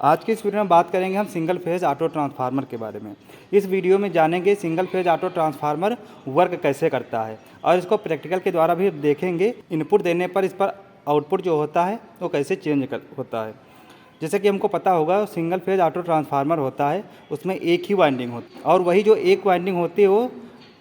आज की इस वीडियो में बात करेंगे हम सिंगल फेज ऑटो ट्रांसफार्मर के बारे में। इस वीडियो में जानेंगे single phase auto transformer work कैसे करता है और इसको प्रैक्टिकल के द्वारा भी देखेंगे। इनपुट देने पर इस पर आउटपुट जो होता है वो कैसे होता है। जैसे कि हमको पता होगा सिंगल फेज ऑटो ट्रांसफार्मर होता है, उसमें एक ही वाइंडिंग होती है और वही जो एक वाइंडिंग होती है वो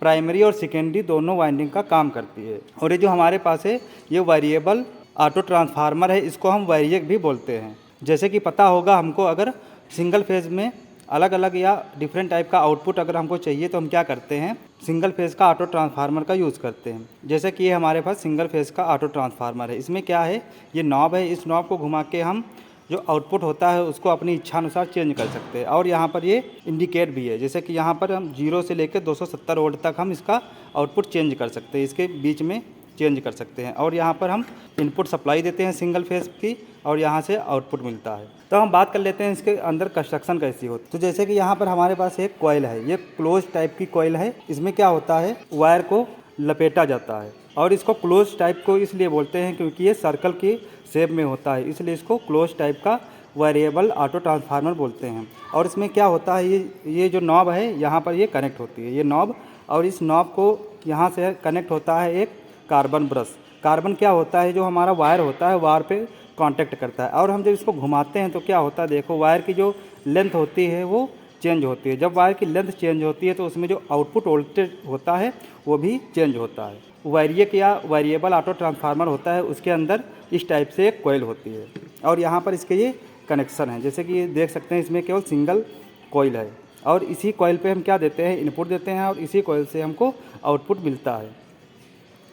प्राइमरी और सेकेंडरी दोनों वाइंडिंग का काम करती है। और ये जो हमारे पास है ये वेरिएबल ऑटो ट्रांसफार्मर है, इसको हम वेरिएक भी बोलते हैं। जैसे कि पता होगा हमको अगर सिंगल फेज़ में अलग अलग या डिफरेंट टाइप का आउटपुट अगर हमको चाहिए तो हम क्या करते हैं, सिंगल फेज़ का ऑटो ट्रांसफार्मर का यूज़ करते हैं। जैसे कि ये हमारे पास सिंगल फेज़ का ऑटो ट्रांसफार्मर है। इसमें क्या है, ये नॉब है, इस नॉब को घुमा के हम जो आउटपुट होता है उसको अपनी इच्छा अनुसार चेंज कर सकते हैं। और यहाँ पर ये इंडिकेट भी है, जैसे कि यहाँ पर हम 0 से लेकर 270 वोल्ट तक हम इसका आउटपुट चेंज कर सकते हैं, इसके बीच में चेंज कर सकते हैं। और यहाँ पर हम इनपुट सप्लाई देते हैं सिंगल फेज़ की और यहाँ से आउटपुट मिलता है। तो हम बात कर लेते हैं इसके अंदर कंस्ट्रक्शन कैसी होती है। तो जैसे कि यहाँ पर हमारे पास एक कॉइल है, ये क्लोज टाइप की कॉइल है। इसमें क्या होता है, वायर को लपेटा जाता है और इसको क्लोज टाइप को इसलिए बोलते हैं क्योंकि ये सर्कल की शेप में होता है, इसलिए इसको क्लोज टाइप का वेरिएबल ऑटो ट्रांसफार्मर बोलते हैं। और इसमें क्या होता है, ये जो नॉब है यहाँ पर ये कनेक्ट होती है, ये नॉब, और इस नॉब को यहाँ से कनेक्ट होता है एक कार्बन ब्रश। कार्बन क्या होता है, जो हमारा वायर होता है वायर पे कांटेक्ट करता है। और हम जब इसको घुमाते हैं तो क्या होता है, देखो वायर की जो लेंथ होती है वो चेंज होती है। जब वायर की लेंथ चेंज होती है तो उसमें जो आउटपुट वोल्टेज होता है वो भी चेंज होता है। वेरिएक या वेरिएबल ऑटो ट्रांसफार्मर होता है, उसके अंदर इस टाइप से एक कॉइल होती है और यहाँ पर इसके ये कनेक्शन है। जैसे कि ये देख सकते हैं, इसमें केवल सिंगल कॉइल है और इसी कॉइल पे हम क्या देते हैं, इनपुट देते हैं और इसी कॉइल से हमको आउटपुट मिलता है।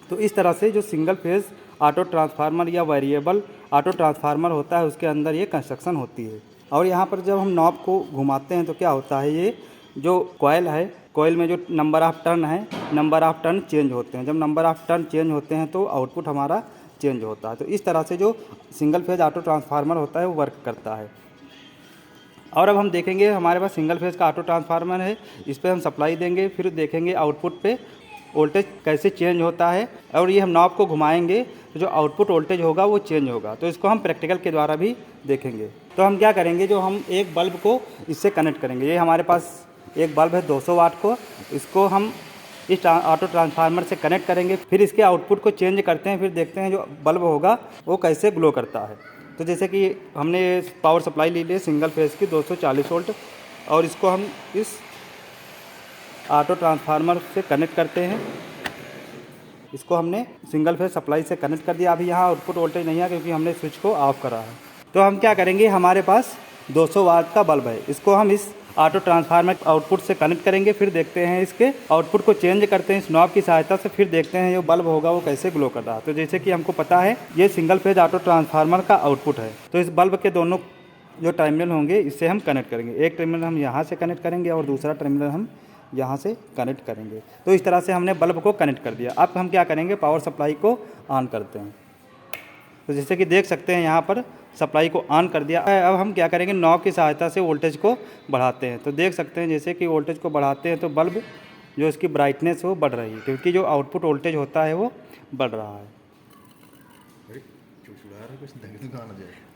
तो इस तरह से जो सिंगल फेज़ ऑटो ट्रांसफार्मर या वेरिएबल ऑटो ट्रांसफार्मर होता है उसके अंदर ये कंस्ट्रक्शन होती है। और यहाँ पर जब हम नॉब को घुमाते हैं तो क्या होता है, ये जो कॉइल है, कॉइल में जो नंबर ऑफ़ टर्न है, नंबर ऑफ़ टर्न चेंज होते हैं। जब नंबर ऑफ़ टर्न चेंज होते हैं तो आउटपुट हमारा चेंज होता है। तो इस तरह से जो सिंगल फेज़ ऑटो ट्रांसफार्मर होता है वो वर्क करता है। और अब हम देखेंगे, हमारे पास सिंगल फेज़ का ऑटो ट्रांसफार्मर है, इस पर हम सप्लाई देंगे, फिर देखेंगे आउटपुट पे वोल्टेज कैसे चेंज होता है। और ये हम नॉब को घुमाएंगे तो जो आउटपुट वोल्टेज होगा वो चेंज होगा। तो इसको हम प्रैक्टिकल के द्वारा भी देखेंगे। तो हम क्या करेंगे, जो हम एक बल्ब को इससे कनेक्ट करेंगे। ये हमारे पास एक बल्ब है 200 वाट को, इसको हम इस ऑटो ट्रांसफार्मर से कनेक्ट करेंगे, फिर इसके आउटपुट को चेंज करते हैं, फिर देखते हैं जो बल्ब होगा वो कैसे ग्लो करता है। तो जैसे कि हमने पावर सप्लाई ली है सिंगल फेज़ की 240 वोल्ट और इसको हम इस ऑटो ट्रांसफार्मर से कनेक्ट करते हैं। इसको हमने सिंगल फेज सप्लाई से कनेक्ट कर दिया। अभी यहाँ आउटपुट वोल्टेज नहीं है क्योंकि हमने स्विच को ऑफ करा है। तो हम क्या करेंगे, हमारे पास 200 वाट का बल्ब है, इसको हम इस ऑटो ट्रांसफार्मर आउटपुट से कनेक्ट करेंगे, फिर देखते हैं इसके आउटपुट को चेंज करते हैं इस नॉब की सहायता से, फिर देखते हैं जो बल्ब होगा वो कैसे ग्लो कर रहा है। तो जैसे कि हमको पता है ये सिंगल फेज ऑटो ट्रांसफार्मर का आउटपुट है, तो इस बल्ब के दोनों जो टर्मिनल होंगे इससे हम कनेक्ट करेंगे। एक टर्मिनल हम यहाँ से कनेक्ट करेंगे और दूसरा टर्मिनल हम यहाँ से कनेक्ट करेंगे। तो इस तरह से हमने बल्ब को कनेक्ट कर दिया। अब हम क्या करेंगे, पावर सप्लाई को ऑन करते हैं। तो जैसे कि देख सकते हैं यहाँ पर सप्लाई को ऑन कर दिया। अब हम क्या करेंगे, नॉब की सहायता से वोल्टेज को बढ़ाते हैं। तो देख सकते हैं जैसे कि वोल्टेज को बढ़ाते हैं तो बल्ब जो इसकी ब्राइटनेस वो बढ़ रही है क्योंकि जो आउटपुट वोल्टेज होता है वो बढ़ रहा है।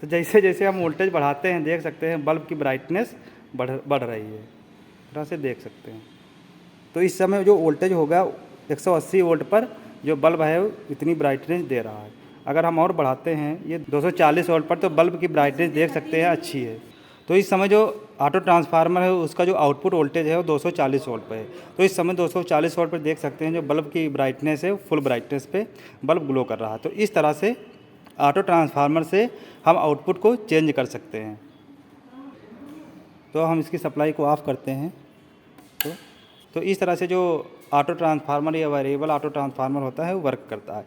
तो जैसे जैसे हम वोल्टेज बढ़ाते हैं देख सकते हैं बल्ब की ब्राइटनेस बढ़ रही है, इस तरह से देख सकते हैं। तो इस समय जो वोल्टेज होगा 180 वोल्ट पर जो बल्ब है इतनी ब्राइटनेस दे रहा है। अगर हम और बढ़ाते हैं ये 240 वोल्ट पर तो बल्ब की ब्राइटनेस देख सकते हैं अच्छी है। तो इस समय जो ऑटो ट्रांसफार्मर है उसका जो आउटपुट वोल्टेज है वो 240 वोल्ट पर है। तो इस समय 240 वोल्ट पर देख सकते हैं जो बल्ब की ब्राइटनेस है फुल ब्राइटनेस पे बल्ब ग्लो कर रहा है। तो इस तरह से ऑटो ट्रांसफार्मर से हम आउटपुट को चेंज कर सकते हैं। तो हम इसकी सप्लाई को ऑफ़ करते हैं। तो इस तरह से जो ऑटो ट्रांसफार्मर या वेरिएबल ऑटो ट्रांसफार्मर होता है वो वर्क करता है।